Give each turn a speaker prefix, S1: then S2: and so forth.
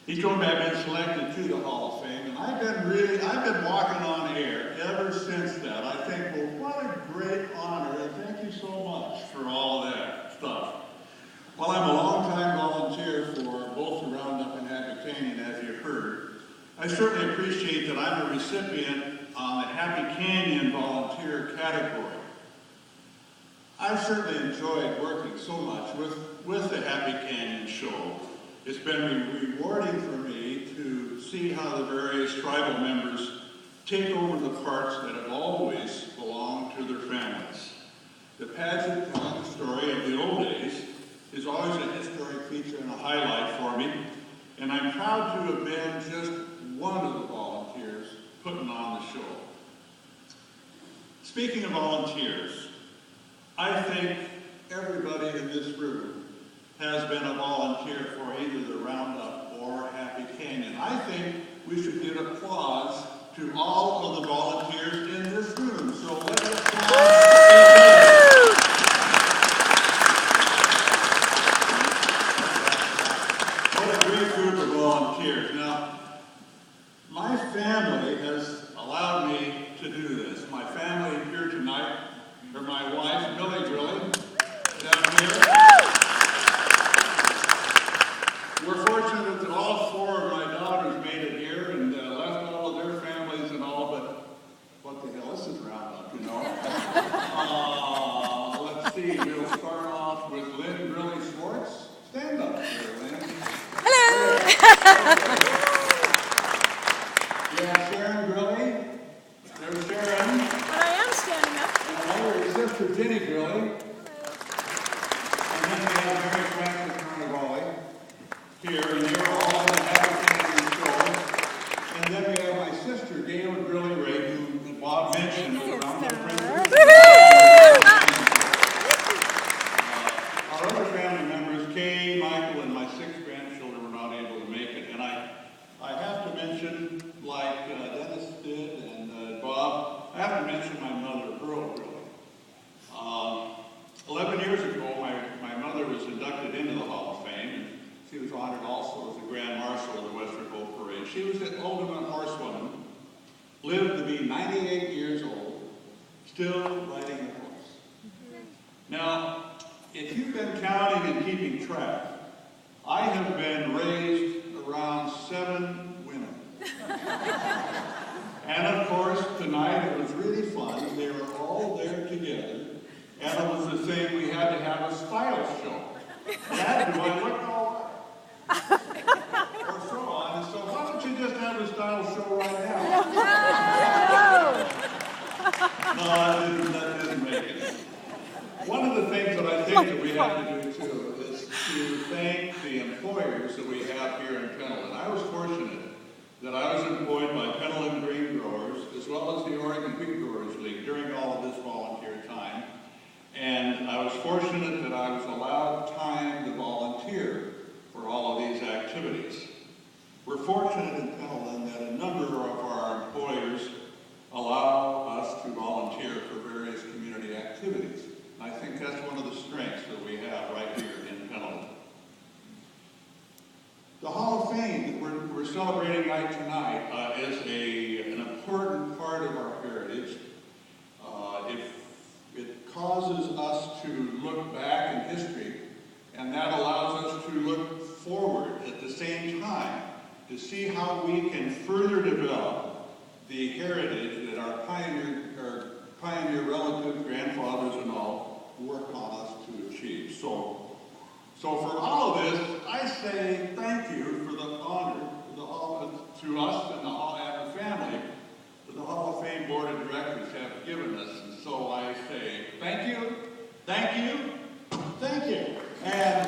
S1: He told me I've been selected to the Hall of Fame, and I've been walking on air ever since that. I think, well, what a great honor, and thank you so much for all of that stuff. Well, I'm a long-time volunteer for both the Roundup and Happy Canyon, as you heard. I certainly appreciate that I'm a recipient on the Happy Canyon volunteer category. I've certainly enjoyed working so much with the Happy Canyon show. It's been rewarding for me to see how the various tribal members take over the parts that have always belonged to their families. The pageant telling the story of the old days is always a historic feature and a highlight for me, and I'm proud to have been just one of the volunteers putting on the show. Speaking of volunteers, I think everybody in this room has been a volunteer for either the Roundup or Happy Canyon. I think we should give applause to all of the volunteers in this room. So let's applaud. What a great group of volunteers. Now, my family has allowed me to do this. My family here tonight, or my wife, Wes Grilley, down here. We're fortunate that all four of my daughters made it here and left all of their families and all, but what the hell, this is Roundup, you know? Let's see, we'll start off with Lynn Grilley Schwartz. Stand up here, Lynn.
S2: Hello!
S1: Yeah, Sharon Grilley. There's Sharon.
S2: But I am standing up.
S1: And over your sister, Jenny Grilley. And then we have Mary Frances Carnevale here, and they're all in the Happy Canyon show. And then we have my sister, Gail Grilley Ray, who Bob mentioned was around the Princess. Our other family members, Kay, Michael, and my 6 grandchildren were not able to make it. And I have to mention, like Dennis did and Bob, I have to mention my mother, Earl Grilley. 11 years ago, my mother was inducted into the Hall of Fame, and she was honored also as the Grand Marshal of the Western Boat Parade. She was an ultimate horsewoman, lived to be 98 years old, still riding a horse. Now, if you've been counting and keeping track, I have been raised around 7 women. And of course, tonight it was really fun. They were all there together, and it was the thing, we had to have a style show. Dad, do I look all right? Or so on. And so why don't you just have a style show right now? No, that didn't make it. One of the things that I think that we have to do too is to thank the employers that we have here in Pendleton. I was fortunate that I was employed by Pendleton Grain Growers as well as the Oregon Wheat Growers League during all of this volunteer time. And I was fortunate that I was allowed time to volunteer for all of these activities. We're fortunate in Pendleton that a number of our employers allow us to volunteer for various community activities. And I think that's one of the strengths that we have right here in Pendleton. The Hall of Fame that we're celebrating tonight is an important part of our heritage. It causes us to look back in history, and that allows us to look forward at the same time to see how we can further develop the heritage that our pioneer relatives, grandfathers and all worked on us to achieve. So for all of this, I say thank you for the honor to us and the family that the Hall of Fame Board of Directors have given us. And so I say thank you, thank you, thank you. And